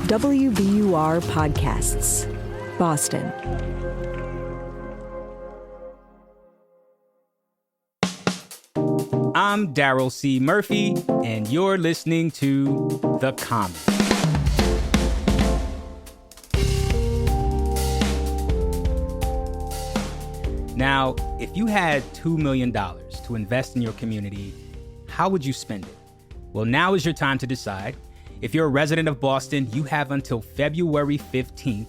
WBUR Podcasts, Boston. I'm Daryl C. Murphy, and you're listening to The Common. Now, if you had $2 million to invest in your community, how would you spend it? Well, now is your time to decide. If you're a resident of Boston, you have until February 15th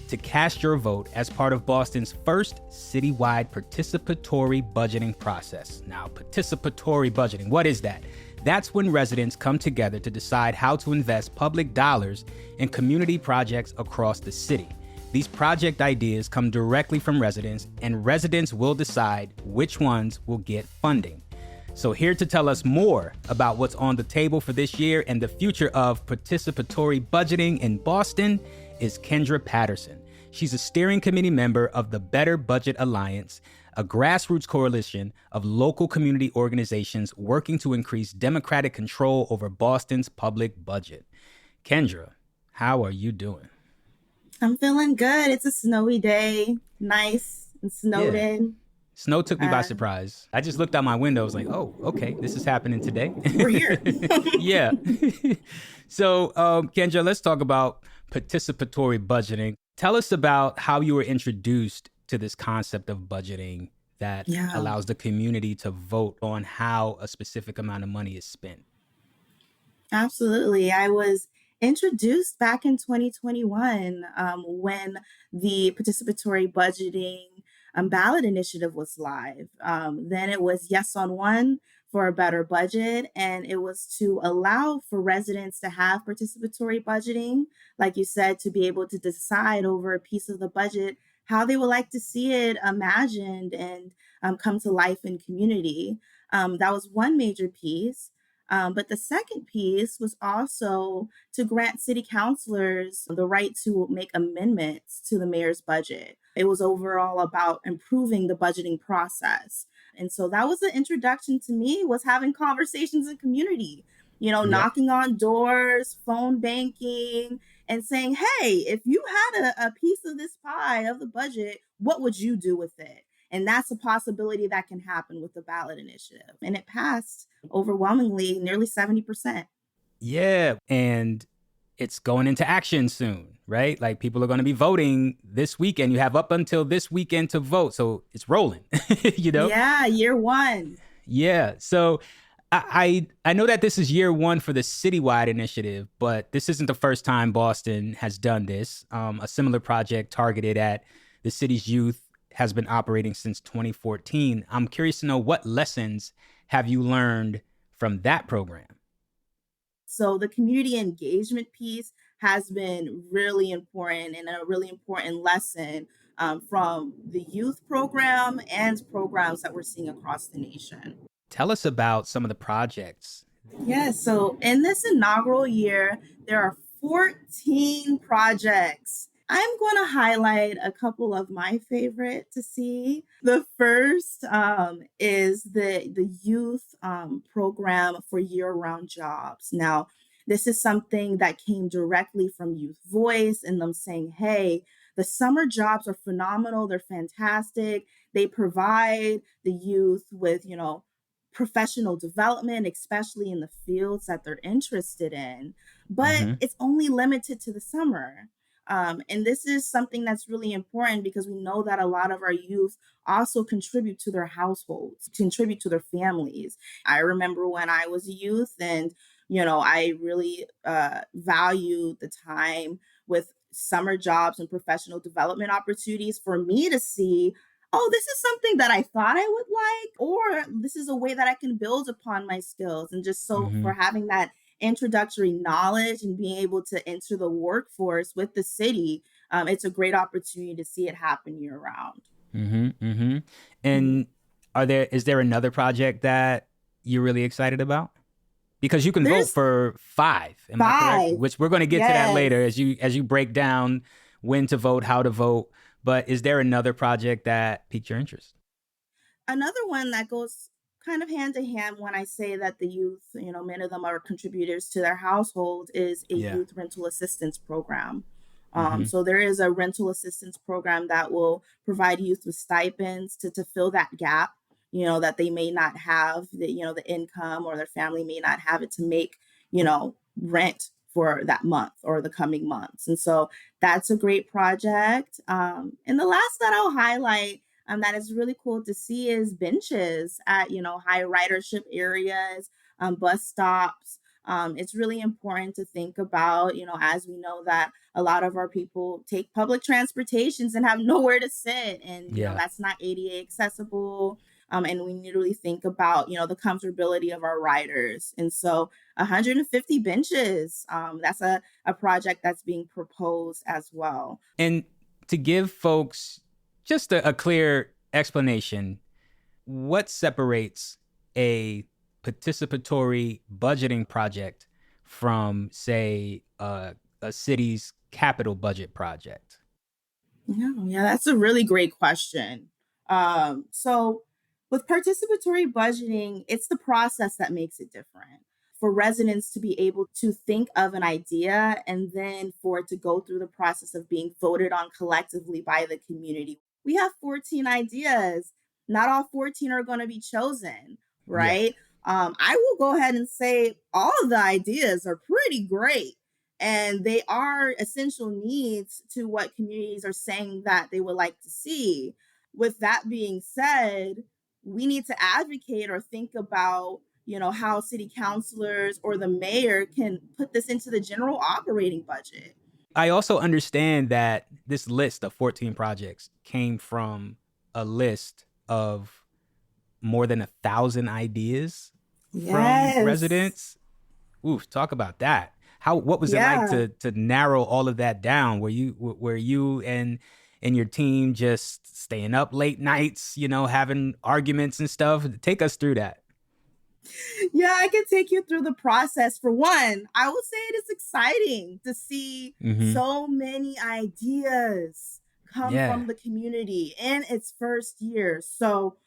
to cast your vote as part of Boston's first citywide participatory budgeting process. Now, participatory budgeting, what is that? That's when residents come together to decide how to invest public dollars in community projects across the city. These project ideas come directly from residents, and residents will decide which ones will get funding. So here to tell us more about what's on the table for this year and the future of participatory budgeting in Boston is Kendra Patterson. She's a steering committee member of the Better Budget Alliance, a grassroots coalition of local community organizations working to increase democratic control over Boston's public budget. Kendra, how are you doing? I'm feeling good. It's a snowy day. Nice and snowed in. Snow took me by surprise. I just looked out my window. I was like, oh, okay, this is happening today. We're here. Yeah. So, Kendra, let's talk about participatory budgeting. Tell us about how you were introduced to this concept of budgeting that allows the community to vote on how a specific amount of money is spent. Absolutely. I was introduced back in 2021 when the participatory budgeting ballot initiative was live. Then it was Yes on One for a better budget, and it was to allow for residents to have participatory budgeting, like you said, to be able to decide over a piece of the budget how they would like to see it imagined and come to life in community. That was one major piece. But the second piece was also to grant city councilors the right to make amendments to the mayor's budget. It was overall about improving the budgeting process. And so that was the introduction to me, was having conversations in community, knocking on doors, phone banking, and saying, hey, if you had a piece of this pie of the budget, what would you do with it? And that's a possibility that can happen with the ballot initiative. And it passed overwhelmingly, nearly 70%. Yeah. And it's going into action soon, right? Like, people are going to be voting this weekend. You have up until this weekend to vote. So it's rolling, Yeah, year one. Yeah. So I know that this is year one for the citywide initiative, but this isn't the first time Boston has done this. A similar project targeted at the city's youth has been operating since 2014. I'm curious to know, what lessons have you learned from that program? So the community engagement piece has been really important, and a really important lesson from the youth program and programs that we're seeing across the nation. Tell us about some of the projects. Yes, so in this inaugural year, there are 14 projects. I'm going to highlight a couple of my favorite to see. The first is the youth program for year-round jobs. Now, this is something that came directly from Youth Voice and them saying, hey, the summer jobs are phenomenal. They're fantastic. They provide the youth with, professional development, especially in the fields that they're interested in. But it's only limited to the summer. And this is something that's really important because we know that a lot of our youth also contribute to their households, contribute to their families. I remember when I was a youth and, I really valued the time with summer jobs and professional development opportunities for me to see, oh, this is something that I thought I would like, or this is a way that I can build upon my skills. And just so for having that introductory knowledge and being able to enter the workforce with the city, it's a great opportunity to see it happen year round. And is there another project that you're really excited about? Because you can vote for 5, am I correct? Which we're going to get to that later as you break down when to vote, how to vote. But is there another project that piqued your interest? Another one that goes kind of hand to hand when I say that the youth, many of them are contributors to their household, is a Yeah. youth rental assistance program. Hmm. So there is a rental assistance program that will provide youth with stipends to fill that gap, that they may not have the income, or their family may not have it to make, rent for that month or the coming months. And so that's a great project. And the last that I'll highlight, that is really cool to see, is benches at, high ridership areas, bus stops. It's really important to think about, as we know that a lot of our people take public transportations and have nowhere to sit, and Yeah. that's not ADA accessible. And we need to really think about, the comfortability of our riders. And so 150 benches, that's a project that's being proposed as well. And to give folks just a clear explanation, what separates a participatory budgeting project from, say, a city's capital budget project? Yeah, that's a really great question. So with participatory budgeting, it's the process that makes it different. For residents to be able to think of an idea and then for it to go through the process of being voted on collectively by the community. We have 14 ideas. Not all 14 are going to be chosen, Yeah. right? I will go ahead and say all of the ideas are pretty great, and they are essential needs to what communities are saying that they would like to see. With that being said, we need to advocate or think about, how city councilors or the mayor can put this into the general operating budget. I also understand that this list of 14 projects came from a list of more than 1,000 ideas from Yes. residents. Oof, talk about that. What was it like Yeah. to narrow all of that down? Were you and your team just staying up late nights, having arguments and stuff? Take us through that. Yeah, I can take you through the process. For one, I would say it is exciting to see Mm-hmm. so many ideas come Yeah. from the community in its first year. So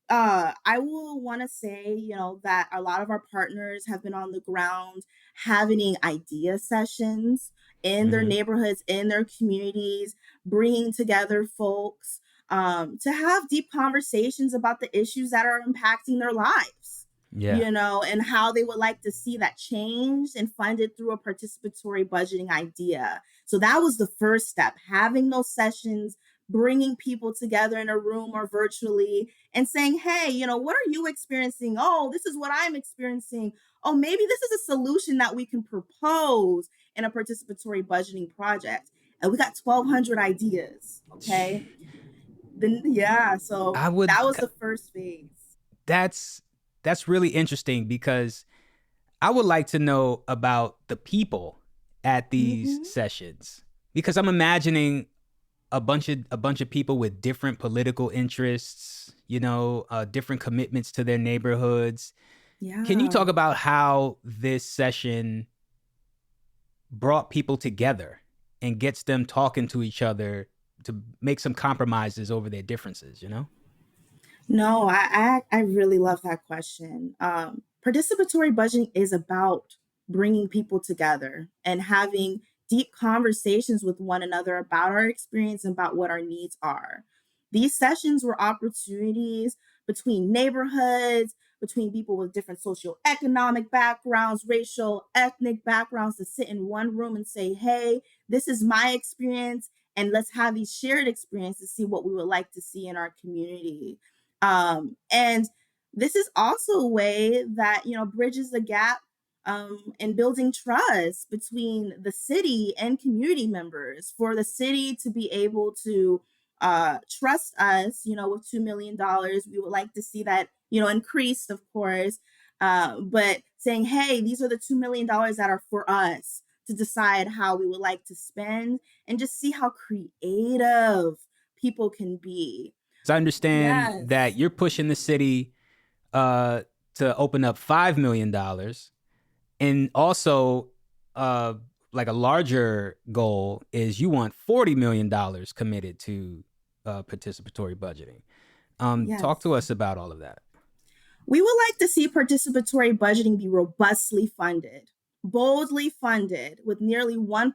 I will want to say, that a lot of our partners have been on the ground having idea sessions in their Mm-hmm. neighborhoods, in their communities, bringing together folks, to have deep conversations about the issues that are impacting their lives, Yeah. and how they would like to see that changed and funded through a participatory budgeting idea. So that was the first step, having those sessions, bringing people together in a room or virtually and saying, hey, what are you experiencing? Oh, this is what I'm experiencing. Oh, maybe this is a solution that we can propose in a participatory budgeting project. And we got 1,200 ideas. Okay. Then, yeah. So I would that was the first phase. that's that's really interesting because I would like to know about the people at these Hmm. sessions, because I'm imagining a bunch of people with different political interests, different commitments to their neighborhoods. Can you Yeah. talk about how this session brought people together and gets them talking to each other to make some compromises over their differences, No, I really love that question. Participatory budgeting is about bringing people together and having deep conversations with one another about our experience and about what our needs are. These sessions were opportunities between neighborhoods, between people with different socioeconomic backgrounds, racial, ethnic backgrounds, to sit in one room and say, hey, this is my experience, and let's have these shared experiences, see what we would like to see in our community. And this is also a way that, bridges the gap, in building trust between the city and community members, for the city to be able to trust us, with $2 million. We would like to see that, increased, of course. But saying, hey, these are the $2 million that are for us to decide how we would like to spend, and just see how creative people can be. So I understand that Yes. you're pushing the city uh, to open up $5 million, and also uh, like a larger goal is you want $40 million committed to participatory budgeting. Talk to Yes. us about all of that. We would like to see participatory budgeting be robustly funded, boldly funded, with nearly 1%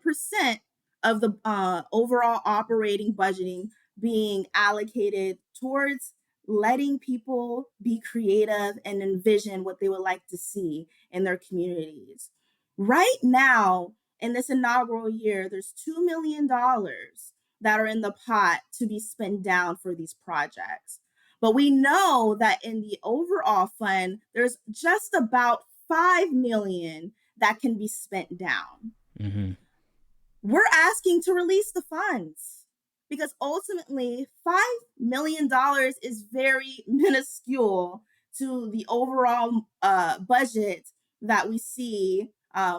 of the overall operating budgeting being allocated towards letting people be creative and envision what they would like to see in their communities. Right now, in this inaugural year, there's $2 million that are in the pot to be spent down for these projects. But we know that in the overall fund, there's just about 5 million that can be spent down. Mm-hmm. We're asking to release the funds because ultimately $5 million is very minuscule to the overall budget that we see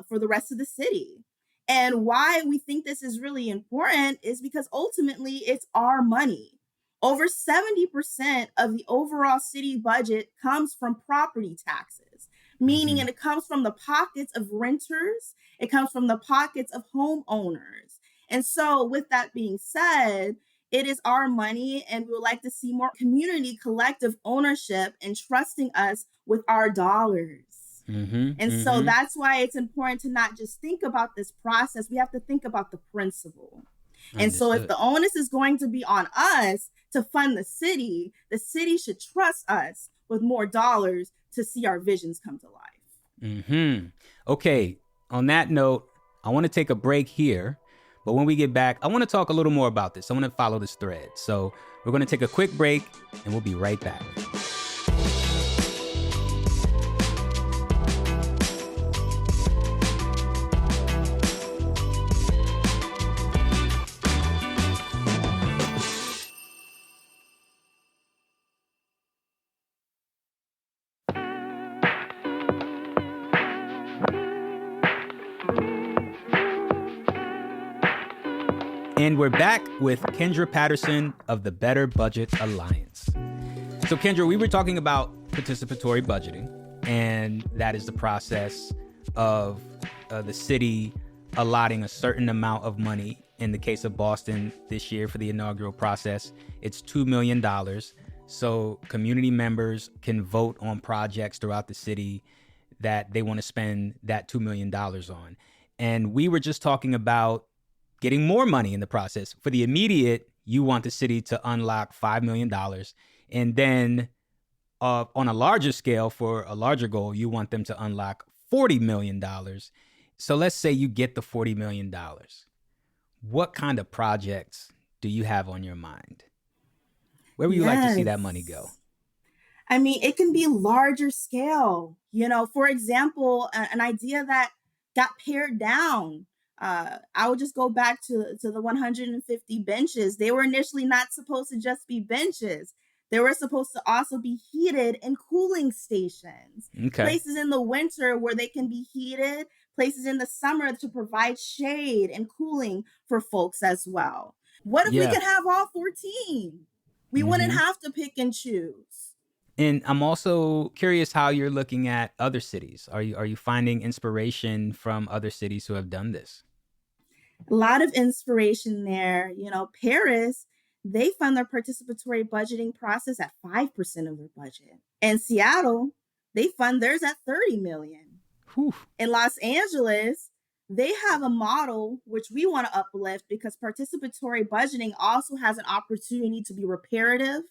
for the rest of the city. And why we think this is really important is because ultimately it's our money. Over 70% of the overall city budget comes from property taxes, meaning it comes from the pockets of renters, it comes from the pockets of homeowners. And so, with that being said, it is our money, and we would like to see more community collective ownership and trusting us with our dollars. So that's why it's important to not just think about this process. We have to think about the principle. And so if the onus is going to be on us to fund the city should trust us with more dollars to see our visions come to life. Okay, on that note, I want to take a break here. But when we get back, I want to talk a little more about this. I want to follow this thread. So we're going to take a quick break and we'll be right back. And we're back with Kendra Patterson of the Better Budget Alliance. So Kendra, we were talking about participatory budgeting, and that is the process of the city allotting a certain amount of money. In the case of Boston this year for the inaugural process, it's $2 million. So community members can vote on projects throughout the city that they want to spend that $2 million on. And we were just talking about getting more money in the process. For the immediate, you want the city to unlock $5 million. And then on a larger scale, for a larger goal, you want them to unlock $40 million. So let's say you get the $40 million. What kind of projects do you have on your mind? Where would you like to see that money go? I mean, it can be larger scale. For example, an idea that got pared down. I would just go back to the 150 benches. They were initially not supposed to just be benches. They were supposed to also be heated and cooling stations. Okay. Places in the winter where they can be heated, places in the summer to provide shade and cooling for folks as well. What if we could have all 14? We wouldn't have to pick and choose. And I'm also curious how you're looking at other cities. Are you finding inspiration from other cities who have done this? A lot of inspiration there. Paris, they fund their participatory budgeting process at 5% of their budget. And Seattle, they fund theirs at 30 million. Whew. In Los Angeles, they have a model which we want to uplift because participatory budgeting also has an opportunity to be reparative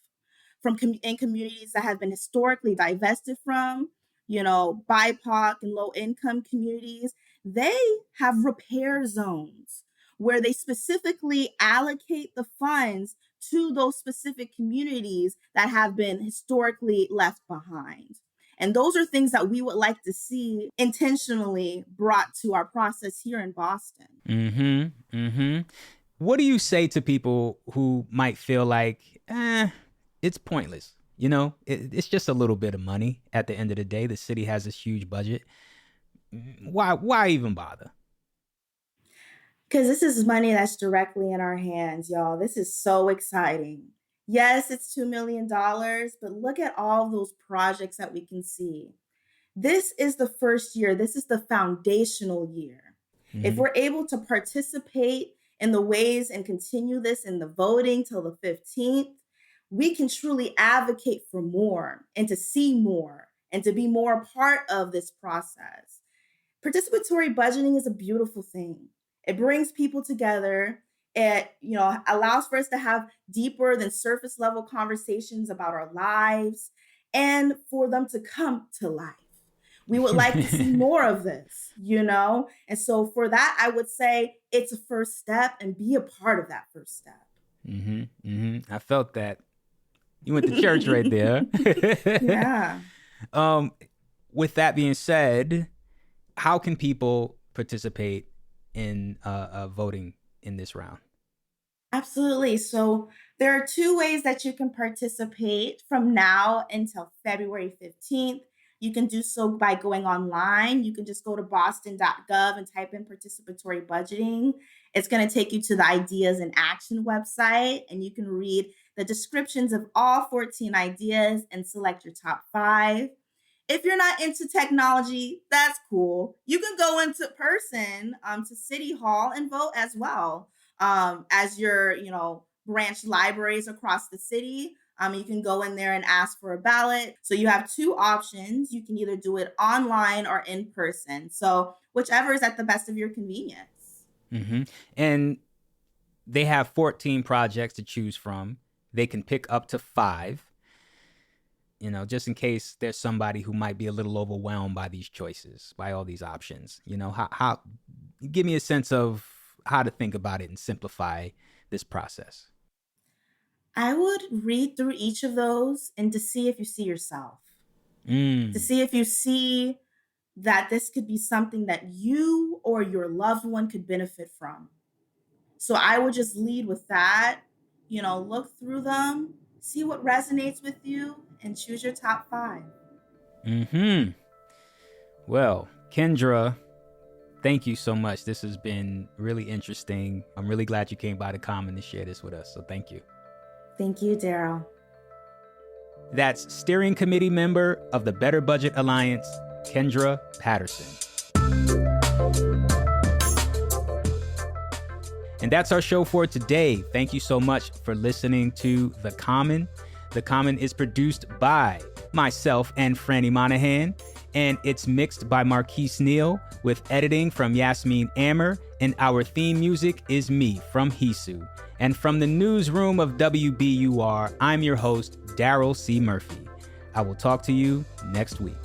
in communities that have been historically divested from, BIPOC and low income communities. They have repair zones where they specifically allocate the funds to those specific communities that have been historically left behind. And those are things that we would like to see intentionally brought to our process here in Boston. What do you say to people who might feel like, it's pointless? It's just a little bit of money. At the end of the day, the city has this huge budget. Why even bother? Because this is money that's directly in our hands, y'all. This is so exciting. Yes, it's $2 million, but look at all those projects that we can see. This is the first year. This is the foundational year. If we're able to participate in the ways and continue this in the voting till the 15th, we can truly advocate for more and to see more and to be more a part of this process. Participatory budgeting is a beautiful thing. It brings people together. It, allows for us to have deeper than surface level conversations about our lives and for them to come to life. We would like to see more of this, And so for that, I would say it's a first step and be a part of that first step. I felt that. You went to church right there. Yeah. With that being said, how can people participate in voting in this round? Absolutely. So there are 2 ways that you can participate from now until February 15th. You can do so by going online. You can just go to boston.gov and type in participatory budgeting. It's going to take you to the Ideas in Action website, and you can read the descriptions of all 14 ideas and select your top 5. If you're not into technology, that's cool. You can go into person to City Hall and vote as well. As your, branch libraries across the city, you can go in there and ask for a ballot. So you have 2 options. You can either do it online or in person. So whichever is at the best of your convenience. And they have 14 projects to choose from. They can pick up to 5. Just in case there's somebody who might be a little overwhelmed by these choices, by all these options. How give me a sense of how to think about it and simplify this process. I would read through each of those and to see if you see yourself, to see if you see that this could be something that you or your loved one could benefit from. So I would just lead with that, look through them, see what resonates with you, and choose your top 5. Well, Kendra, thank you so much. This has been really interesting. I'm really glad you came by the Common to share this with us. So thank you. Thank you, Daryl. That's steering committee member of the Better Budget Alliance, Kendra Patterson. And that's our show for today. Thank you so much for listening to The Common. The Common is produced by myself and Franny Monahan, and it's mixed by Marquise Neal with editing from Yasmin Ammer, and our theme music is Me from Hisu. And from the newsroom of WBUR, I'm your host, Daryl C. Murphy. I will talk to you next week.